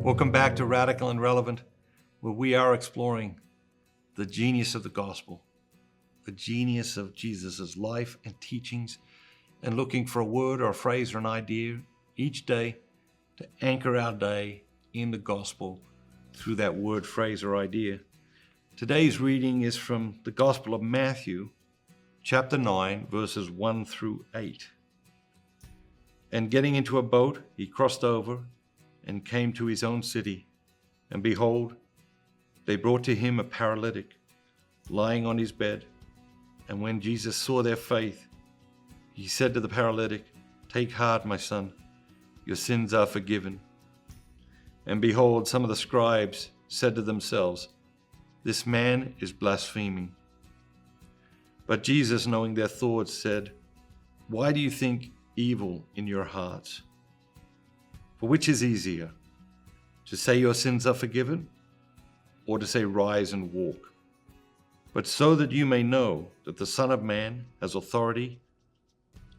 Welcome back to Radical and Relevant, where we are exploring the genius of the gospel, the genius of Jesus' life and teachings, and looking for a word or a phrase or an idea each day to anchor our day in the gospel through that word, phrase, or idea. Today's reading is from the Gospel of Matthew, chapter 9, verses 1 through 8. And getting into a boat, he crossed over and came to his own city. And behold, they brought to him a paralytic, lying on his bed. And when Jesus saw their faith, he said to the paralytic, "Take heart, my son, your sins are forgiven." And behold, some of the scribes said to themselves, "This man is blaspheming." But Jesus, knowing their thoughts, said, "Why do you think evil in your hearts? For which is easier, to say your sins are forgiven, or to say rise and walk? But so that you may know that the Son of Man has authority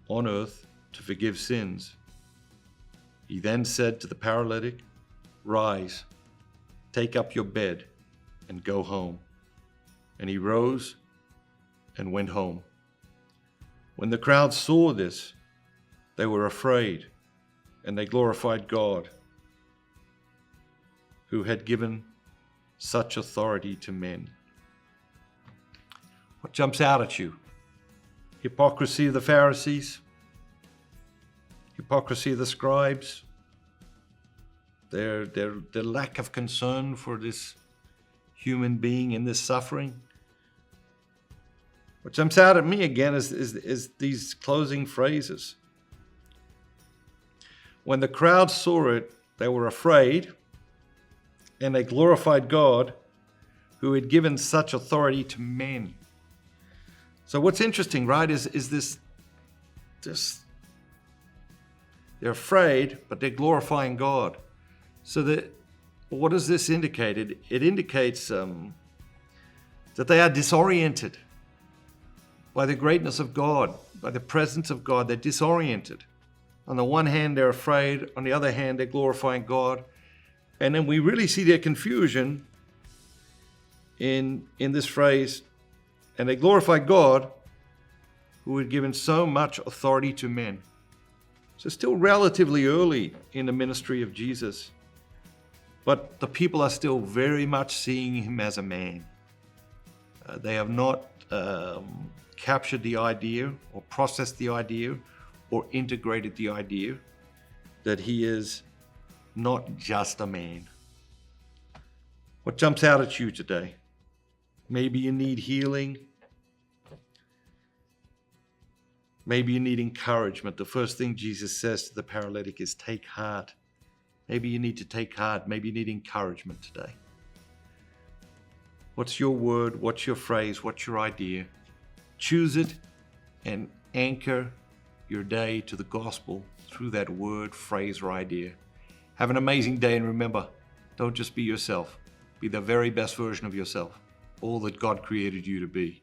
on earth to forgive sins." He then said to the paralytic, "Rise, take up your bed, and go home." And he rose and went home. When the crowd saw this, they were afraid, and they glorified God, who had given such authority to men. What jumps out at you? Hypocrisy of the Pharisees, hypocrisy of the scribes, their lack of concern for this human being in this suffering. What jumps out at me again is these closing phrases. When the crowd saw it, they were afraid, and they glorified God, who had given such authority to men. So what's interesting, right, is this they're afraid, but they're glorifying God. So what does this indicate? It indicates that they are disoriented by the greatness of God, by the presence of God. They're disoriented. On the one hand, they're afraid. On the other hand, they're glorifying God. And then we really see their confusion in this phrase, and they glorify God, who had given so much authority to men. So still relatively early in the ministry of Jesus, but the people are still very much seeing him as a man. They have not captured the idea or processed the idea or integrated the idea that he is not just a man. What jumps out at you today? Maybe you need healing. Maybe you need encouragement. The first thing Jesus says to the paralytic is, "Take heart." Maybe you need to take heart. Maybe you need encouragement today. What's your word? What's your phrase? What's your idea? Choose it and anchor your day to the gospel through that word, phrase, or idea. Have an amazing day, and remember, don't just be yourself. Be the very best version of yourself, all that God created you to be.